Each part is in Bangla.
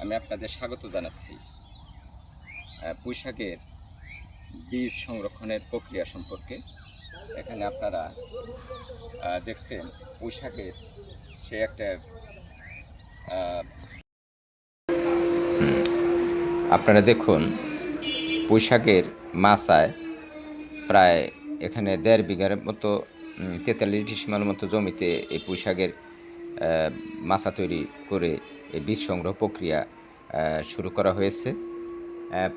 আমি আপনাদের স্বাগত জানাচ্ছি পুঁই শাকের বীজ সংরক্ষণের প্রক্রিয়া সম্পর্কে। এখানে আপনারা দেখছেন পুঁই শাকের সে একটা আপনারা দেখুন পুঁই শাকের মাচায় প্রায় এখানে 1.5 বিঘার মতো 43 ডিসিমাল মতো জমিতে এই পুঁই শাকের মাচা তৈরি করে এই বীজ সংগ্রহ প্রক্রিয়া শুরু করা হয়েছে।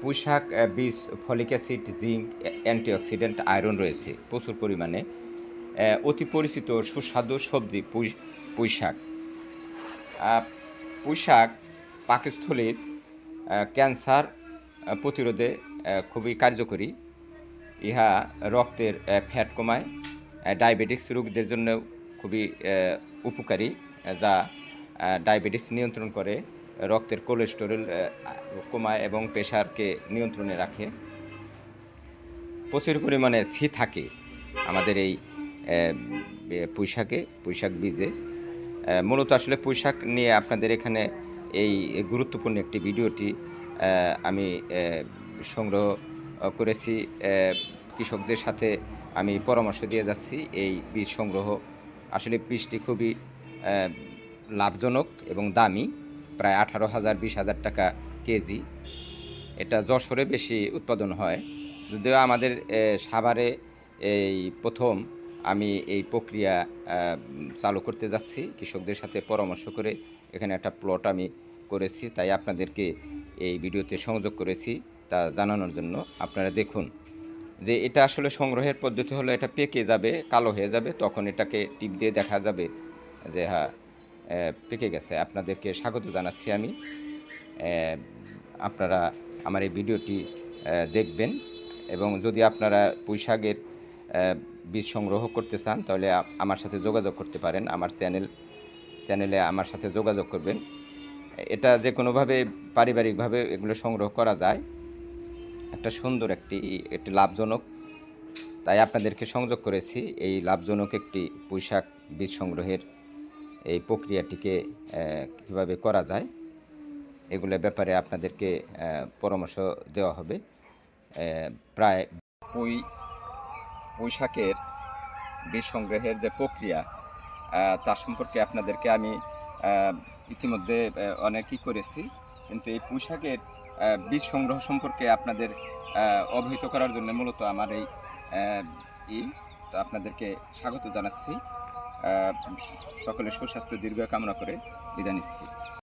পুঁই শাক বীজ folic acid, zinc, antioxidant, iron রয়েছে প্রচুর পরিমাণে। অতি পরিচিত সুস্বাদু সবজি পুঁই শাক। পুঁই শাক পাকস্থলীর ক্যান্সার প্রতিরোধে খুবই কার্যকরী। ইহা রক্তের ফ্যাট কমায়, ডায়াবেটিস রোগীদের জন্য খুবই উপকারী, যা ডায়াবেটিস নিয়ন্ত্রণ করে, রক্তের কোলেস্টেরল কমায় এবং প্রেশারকে নিয়ন্ত্রণে রাখে। প্রচুর পরিমাণে সি থাকে আমাদের এই পুঁই শাক বীজে। মূলত আসলে পুঁই শাক নিয়ে আপনাদের এখানে এই গুরুত্বপূর্ণ একটি ভিডিওটি আমি সংগ্রহ করেছি। কৃষকদের সাথে আমি পরামর্শ দিয়ে যাচ্ছি। এই বীজ সংগ্রহ আসলে বীজটি খুবই লাভজনক এবং দামি, প্রায় 18,000 20,000 টাকা কেজি। এটা যশোরে বেশি উৎপাদন হয়, যদিও আমাদের সাভারে এই প্রথম আমি এই প্রক্রিয়া চালু করতে যাচ্ছি। কৃষকদের সাথে পরামর্শ করে এখানে একটা প্লট আমি করেছি, তাই আপনাদেরকে এই ভিডিওতে সংযোগ করেছি তা জানানোর জন্য। আপনারা দেখুন যে এটা আসলে সংগ্রহের পদ্ধতি হলো, এটা পেকে যাবে, কালো হয়ে যাবে, তখন এটাকে টিপ দিয়ে দেখা যাবে যে হ্যাঁ পেকে গেছে। আপনাদেরকে স্বাগত জানাচ্ছি আমি। আপনারা আমার এই ভিডিওটি দেখবেন এবং যদি আপনারা পুঁই শাকের বীজ সংগ্রহ করতে চান তাহলে আমার সাথে যোগাযোগ করতে পারেন। আমার চ্যানেলে আমার সাথে যোগাযোগ করবেন। এটা যে কোনোভাবে পারিবারিকভাবে এগুলো সংগ্রহ করা যায়। একটা সুন্দর একটি লাভজনক, তাই আপনাদেরকে সংযোগ করেছি এই লাভজনক একটি পুঁই শাক বীজ সংগ্রহের এই প্রক্রিয়াটিকে কীভাবে করা যায় এগুলোর ব্যাপারে আপনাদেরকে পরামর্শ দেওয়া হবে। প্রায় পুঁই শাকের বীজ সংগ্রহের যে প্রক্রিয়া তার সম্পর্কে আপনাদেরকে আমি ইতিমধ্যে অনেকই করেছি, কিন্তু এই পুঁই শাকের বীজ সংগ্রহ সম্পর্কে আপনাদের অবহিত করার জন্য মূলত আমার এই তো আপনাদেরকে স্বাগত জানাচ্ছি। সকলের সুস্বাস্থ্য দীর্ঘ কামনা করে বিদায় নিচ্ছি।